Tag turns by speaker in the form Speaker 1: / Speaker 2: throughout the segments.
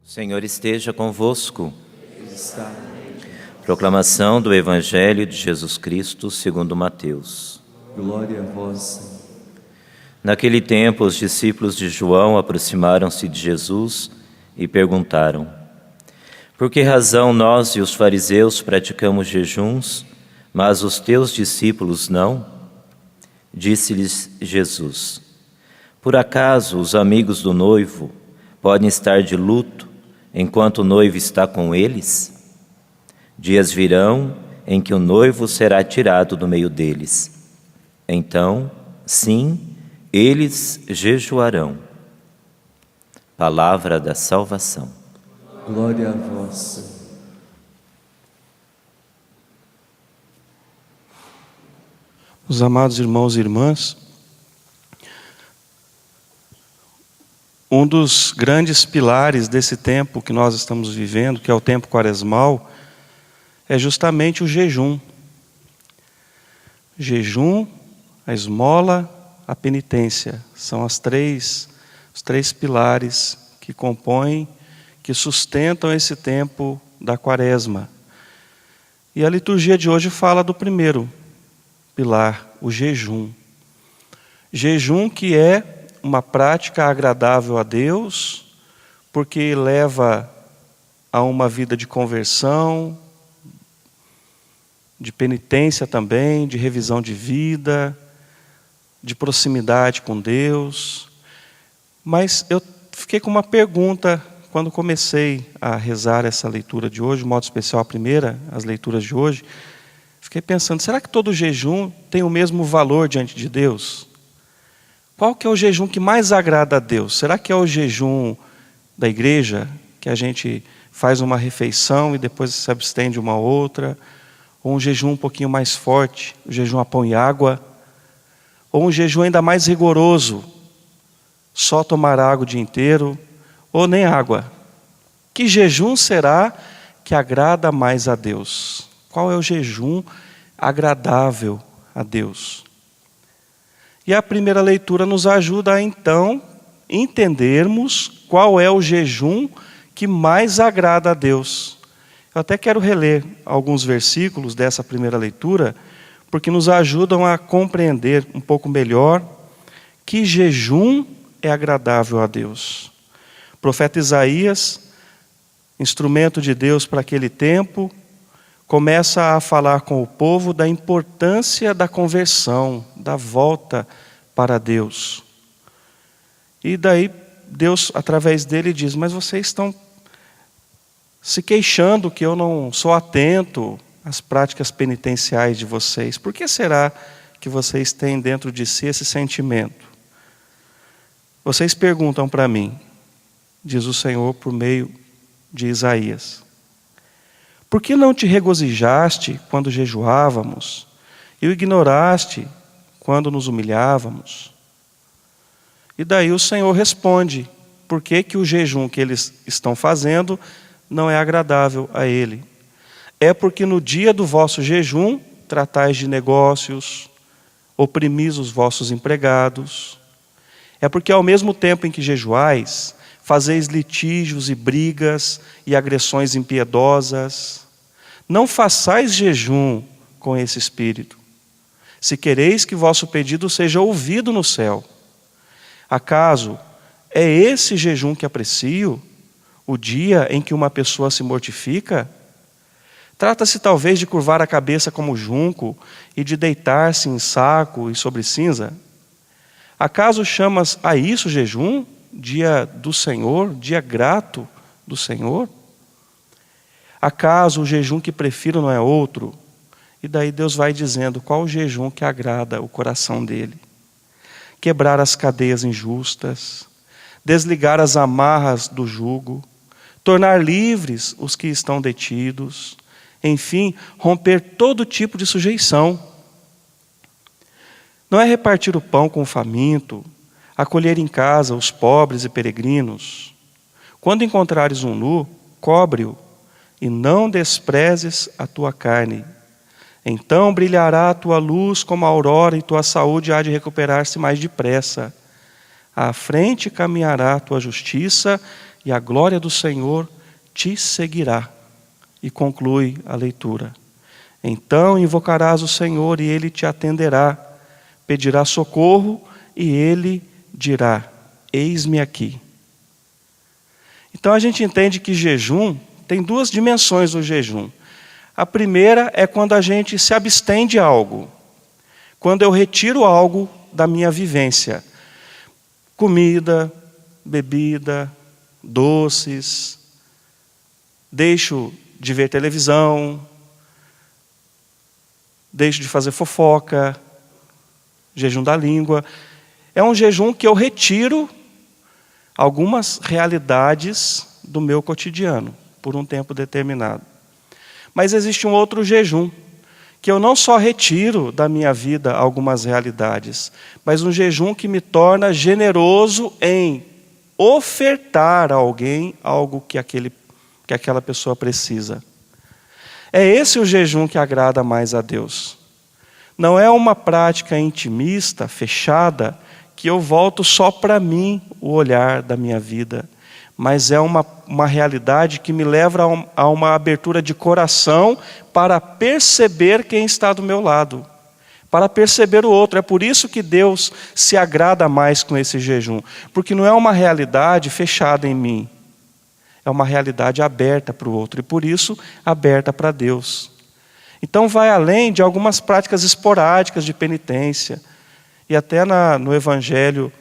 Speaker 1: O Senhor esteja convosco. Proclamação do Evangelho de Jesus Cristo segundo Mateus.
Speaker 2: Glória a vós, Senhor.
Speaker 1: Naquele tempo, os discípulos de João aproximaram-se de Jesus e perguntaram: por que razão nós e os fariseus praticamos jejuns, mas os teus discípulos não? Disse-lhes Jesus: por acaso os amigos do noivo podem estar de luto enquanto o noivo está com eles? Dias virão em que o noivo será tirado do meio deles. Então, sim, eles jejuarão. Palavra da salvação.
Speaker 2: Glória a vós, Senhor.
Speaker 3: Os amados irmãos e irmãs, um dos grandes pilares desse tempo que nós estamos vivendo, que é o tempo quaresmal, é justamente o jejum. Jejum, a esmola, a penitência. São os três pilares que compõem, que sustentam esse tempo da quaresma. E a liturgia de hoje fala do primeiro pilar, o jejum. Jejum que é uma prática agradável a Deus, porque leva a uma vida de conversão, de penitência também, de revisão de vida, de proximidade com Deus. Mas eu fiquei com uma pergunta quando comecei a rezar essa leitura de hoje, de modo especial a primeira, as leituras de hoje. Fiquei pensando, será que todo jejum tem o mesmo valor diante de Deus? Qual que é o jejum que mais agrada a Deus? Será que é o jejum da igreja, que a gente faz uma refeição e depois se abstém de uma outra? Ou um jejum um pouquinho mais forte, o jejum a pão e água? Ou um jejum ainda mais rigoroso, só tomar água o dia inteiro, ou nem água? Que jejum será que agrada mais a Deus? Qual é o jejum agradável a Deus? E a primeira leitura nos ajuda a, então, entendermos qual é o jejum que mais agrada a Deus. Eu até quero reler alguns versículos dessa primeira leitura, porque nos ajudam a compreender um pouco melhor que jejum é agradável a Deus. O profeta Isaías, instrumento de Deus para aquele tempo, começa a falar com o povo da importância da conversão, da volta para Deus. E daí Deus, através dele, diz: mas vocês estão se queixando que eu não sou atento às práticas penitenciais de vocês. Por que será que vocês têm dentro de si esse sentimento? Vocês perguntam para mim, diz o Senhor por meio de Isaías: por que não te regozijaste quando jejuávamos e o ignoraste quando nos humilhávamos? E daí o Senhor responde: por que que o jejum que eles estão fazendo não é agradável a Ele? É porque no dia do vosso jejum tratais de negócios, oprimis os vossos empregados. É porque ao mesmo tempo em que jejuais, fazeis litígios e brigas e agressões impiedosas. Não façais jejum com esse espírito, se quereis que vosso pedido seja ouvido no céu. Acaso é esse jejum que aprecio, o dia em que uma pessoa se mortifica? Trata-se talvez de curvar a cabeça como junco e de deitar-se em saco e sobre cinza? Acaso chamas a isso jejum, dia do Senhor, dia grato do Senhor? Acaso o jejum que prefiro não é outro? E daí Deus vai dizendo qual o jejum que agrada o coração dele. Quebrar as cadeias injustas, desligar as amarras do jugo, tornar livres os que estão detidos, enfim, romper todo tipo de sujeição. Não é repartir o pão com o faminto, acolher em casa os pobres e peregrinos. Quando encontrares um nu, cobre-o, e não desprezes a tua carne. Então brilhará a tua luz como a aurora, e tua saúde há de recuperar-se mais depressa. À frente caminhará a tua justiça e a glória do Senhor te seguirá. E conclui a leitura. Então invocarás o Senhor e Ele te atenderá. Pedirá socorro e Ele dirá: eis-me aqui. Então a gente entende que jejum tem duas dimensões do jejum. A primeira é quando a gente se abstém de algo. Quando eu retiro algo da minha vivência. Comida, bebida, doces. Deixo de ver televisão. Deixo de fazer fofoca. Jejum da língua. É um jejum que eu retiro algumas realidades do meu cotidiano, por um tempo determinado. Mas existe um outro jejum, que eu não só retiro da minha vida algumas realidades, mas um jejum que me torna generoso em ofertar a alguém algo que aquela pessoa precisa. É esse o jejum que agrada mais a Deus. Não é uma prática intimista, fechada, que eu volto só para mim o olhar da minha vida, mas é uma realidade que me leva a uma abertura de coração para perceber quem está do meu lado, para perceber o outro. É por isso que Deus se agrada mais com esse jejum, porque não é uma realidade fechada em mim, é uma realidade aberta para o outro, e por isso aberta para Deus. Então vai além de algumas práticas esporádicas de penitência. E até no Evangelho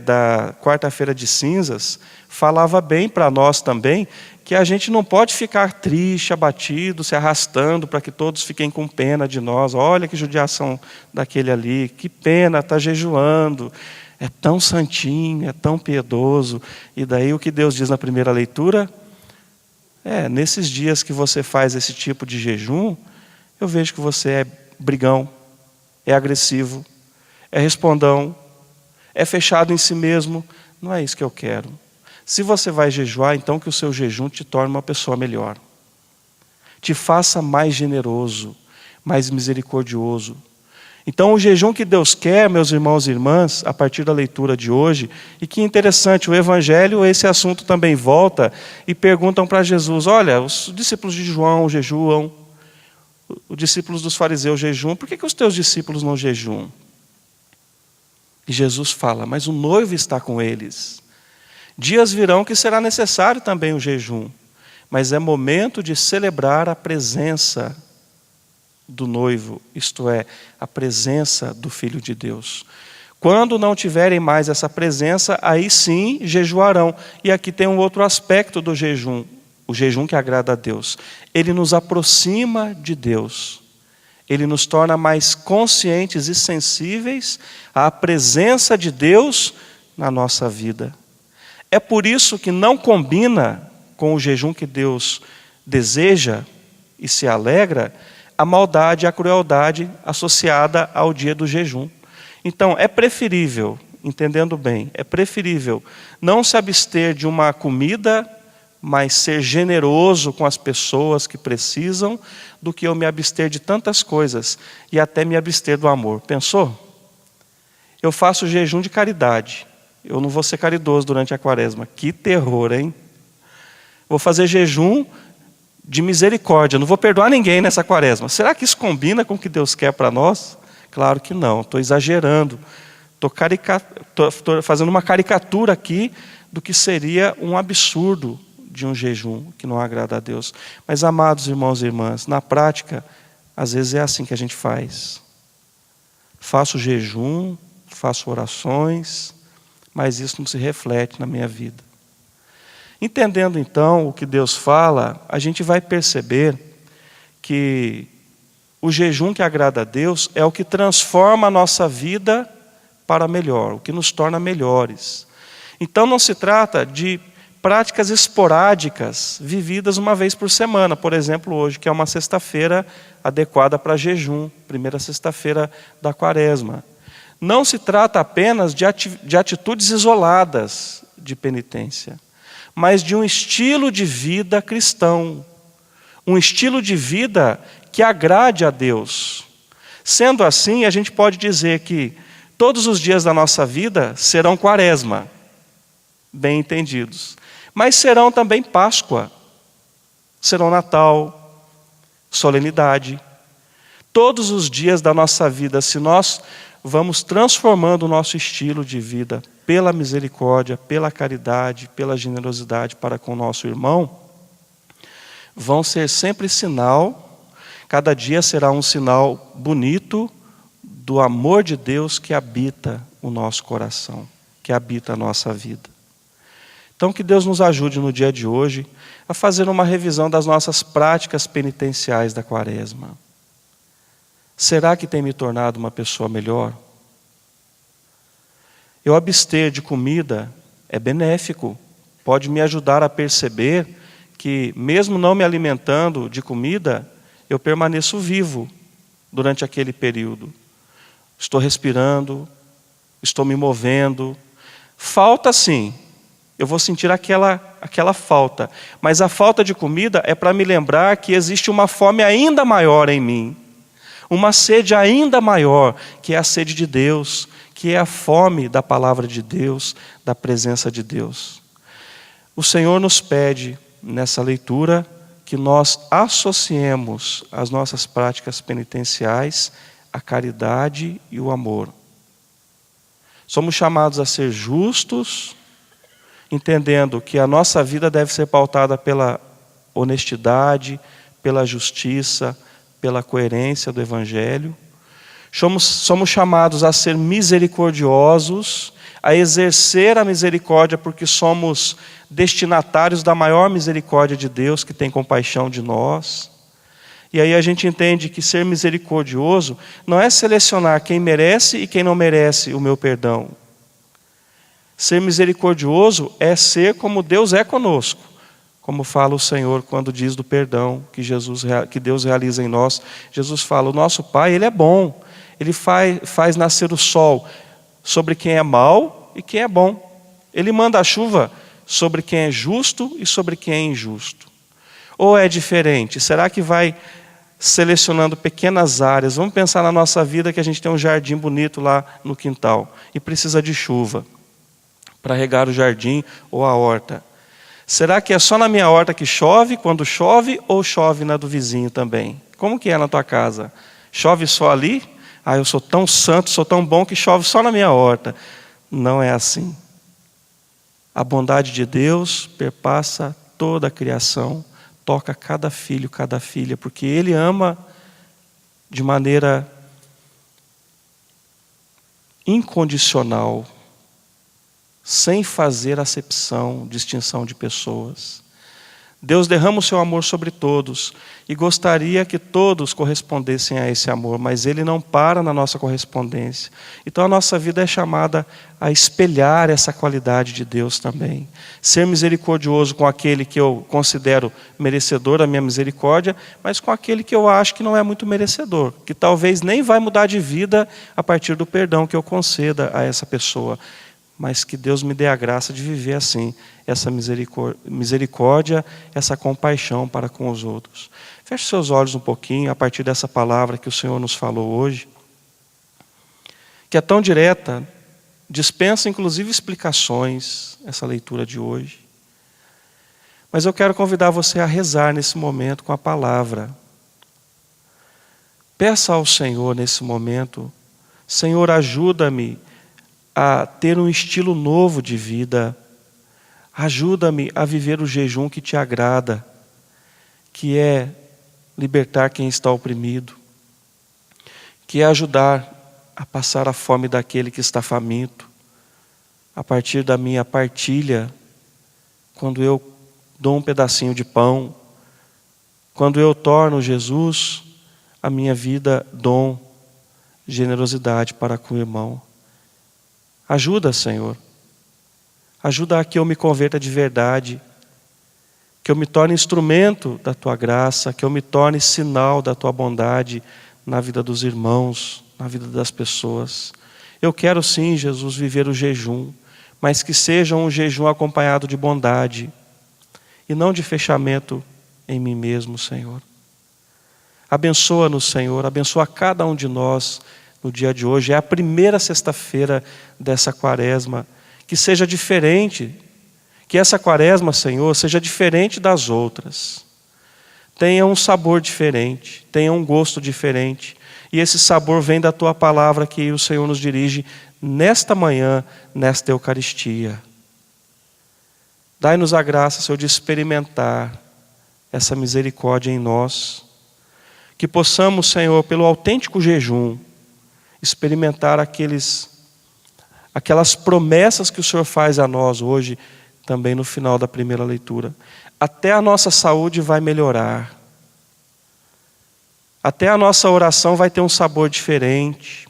Speaker 3: da quarta-feira de cinzas, falava bem para nós também, que a gente não pode ficar triste, abatido, se arrastando para que todos fiquem com pena de nós. Olha que judiação daquele ali, que pena, está jejuando, é tão santinho, é tão piedoso. E daí o que Deus diz na primeira leitura, nesses dias que você faz esse tipo de jejum, eu vejo que você é brigão, é agressivo, é respondão, é fechado em si mesmo. Não é isso que eu quero. Se você vai jejuar, então que o seu jejum te torne uma pessoa melhor. Te faça mais generoso, mais misericordioso. Então o jejum que Deus quer, meus irmãos e irmãs, a partir da leitura de hoje, e que interessante, o Evangelho, esse assunto também volta, e perguntam para Jesus, olha, os discípulos de João jejuam, os discípulos dos fariseus jejuam, por que os teus discípulos não jejuam? E Jesus fala, mas o noivo está com eles. Dias virão que será necessário também o jejum, mas é momento de celebrar a presença do noivo, isto é, a presença do Filho de Deus. Quando não tiverem mais essa presença, aí sim jejuarão. E aqui tem um outro aspecto do jejum, o jejum que agrada a Deus. Ele nos aproxima de Deus. Ele nos torna mais conscientes e sensíveis à presença de Deus na nossa vida. É por isso que não combina com o jejum que Deus deseja e se alegra a maldade e a crueldade associada ao dia do jejum. Então, é preferível, entendendo bem, é preferível não se abster de uma comida, mas ser generoso com as pessoas que precisam, do que eu me abster de tantas coisas e até me abster do amor. Pensou? Eu faço jejum de caridade. Eu não vou ser caridoso durante a quaresma. Que terror, hein? Vou fazer jejum de misericórdia. Não vou perdoar ninguém nessa quaresma. Será que isso combina com o que Deus quer para nós? Claro que não. Estou exagerando. Estou fazendo uma caricatura aqui do que seria um absurdo de um jejum que não agrada a Deus. Mas, amados irmãos e irmãs, na prática, às vezes é assim que a gente faz. Faço jejum, faço orações, mas isso não se reflete na minha vida. Entendendo então o que Deus fala, a gente vai perceber que o jejum que agrada a Deus é o que transforma a nossa vida para melhor, o que nos torna melhores. Então não se trata de práticas esporádicas, vividas uma vez por semana, por exemplo hoje, que é uma sexta-feira adequada para jejum, primeira sexta-feira da quaresma. Não se trata apenas de atitudes isoladas de penitência, mas de um estilo de vida cristão, um estilo de vida que agrade a Deus. Sendo assim, a gente pode dizer que Todos os dias da nossa vida serão quaresma, bem entendidos. Mas serão também Páscoa, serão Natal, solenidade. Todos os dias da nossa vida, se nós vamos transformando o nosso estilo de vida pela misericórdia, pela caridade, pela generosidade para com o nosso irmão, vão ser sempre sinal, cada dia será um sinal bonito do amor de Deus que habita o nosso coração, que habita a nossa vida. Então que Deus nos ajude no dia de hoje a fazer uma revisão das nossas práticas penitenciais da quaresma. Será que tem me tornado uma pessoa melhor? Eu abster de comida é benéfico, pode me ajudar a perceber que, mesmo não me alimentando de comida, eu permaneço vivo durante aquele período. Estou respirando, estou me movendo. Falta sim, eu vou sentir aquela falta. Mas a falta de comida é para me lembrar que existe uma fome ainda maior em mim. Uma sede ainda maior, que é a sede de Deus, que é a fome da palavra de Deus, da presença de Deus. O Senhor nos pede, nessa leitura, que nós associemos as nossas práticas penitenciais à caridade e o amor. Somos chamados a ser justos, entendendo que a nossa vida deve ser pautada pela honestidade, pela justiça, pela coerência do Evangelho. Somos chamados a ser misericordiosos, a exercer a misericórdia, porque somos destinatários da maior misericórdia de Deus, que tem compaixão de nós. E aí a gente entende que ser misericordioso não é selecionar quem merece e quem não merece o meu perdão. Ser misericordioso é ser como Deus é conosco, como fala o Senhor quando diz do perdão que Deus realiza em nós. Jesus fala, o nosso Pai, Ele é bom, Ele faz nascer o sol sobre quem é mau e quem é bom. Ele manda a chuva sobre quem é justo e sobre quem é injusto. Ou é diferente? Será que vai selecionando pequenas áreas? Vamos pensar na nossa vida que a gente tem um jardim bonito lá no quintal e precisa de chuva para regar o jardim ou a horta. Será que é só na minha horta que chove, quando chove, ou chove na do vizinho também? Como que é na tua casa? Chove só ali? Eu sou tão santo, sou tão bom que chove só na minha horta. Não é assim. A bondade de Deus perpassa toda a criação, toca cada filho, cada filha, porque Ele ama de maneira incondicional, sem fazer acepção, distinção de pessoas. Deus derrama o seu amor sobre todos e gostaria que todos correspondessem a esse amor, mas Ele não para na nossa correspondência. Então a nossa vida é chamada a espelhar essa qualidade de Deus também. Ser misericordioso com aquele que eu considero merecedor da minha misericórdia, mas com aquele que eu acho que não é muito merecedor, que talvez nem vai mudar de vida a partir do perdão que eu conceda a essa pessoa. Mas que Deus me dê a graça de viver assim, essa misericórdia, essa compaixão para com os outros. Feche seus olhos um pouquinho, a partir dessa palavra que o Senhor nos falou hoje, que é tão direta, dispensa inclusive explicações, essa leitura de hoje. Mas eu quero convidar você a rezar nesse momento com a palavra. Peça ao Senhor nesse momento, Senhor, ajuda-me a ter um estilo novo de vida. Ajuda-me a viver o jejum que te agrada, que é libertar quem está oprimido, que é ajudar a passar a fome daquele que está faminto, a partir da minha partilha, quando eu dou um pedacinho de pão, quando eu torno Jesus a minha vida dom, generosidade para com o irmão. Ajuda, Senhor. Ajuda a que eu me converta de verdade, que eu me torne instrumento da Tua graça, que eu me torne sinal da Tua bondade na vida dos irmãos, na vida das pessoas. Eu quero sim, Jesus, viver o jejum, mas que seja um jejum acompanhado de bondade e não de fechamento em mim mesmo, Senhor. Abençoa-nos, Senhor, abençoa cada um de nós no dia de hoje. É a primeira sexta-feira dessa quaresma. Que seja diferente. Que essa quaresma, Senhor, seja diferente das outras. Tenha um sabor diferente. Tenha um gosto diferente. E esse sabor vem da Tua palavra que o Senhor nos dirige nesta manhã, nesta Eucaristia. Dai-nos a graça, Senhor, de experimentar essa misericórdia em nós. Que possamos, Senhor, pelo autêntico jejum, experimentar aquelas promessas que o Senhor faz a nós hoje, também no final da primeira leitura. Até a nossa saúde vai melhorar. Até a nossa oração vai ter um sabor diferente.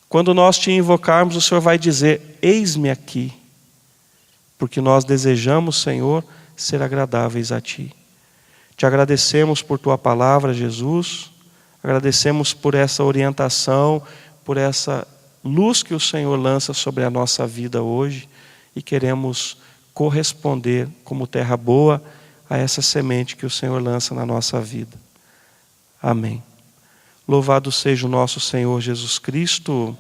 Speaker 3: Quando nós te invocarmos, o Senhor vai dizer: eis-me aqui. Porque nós desejamos, Senhor, ser agradáveis a Ti. Te agradecemos por Tua palavra, Jesus. Agradecemos por essa orientação, por essa luz que o Senhor lança sobre a nossa vida hoje. E queremos corresponder como terra boa a essa semente que o Senhor lança na nossa vida. Amém. Louvado seja o nosso Senhor Jesus Cristo.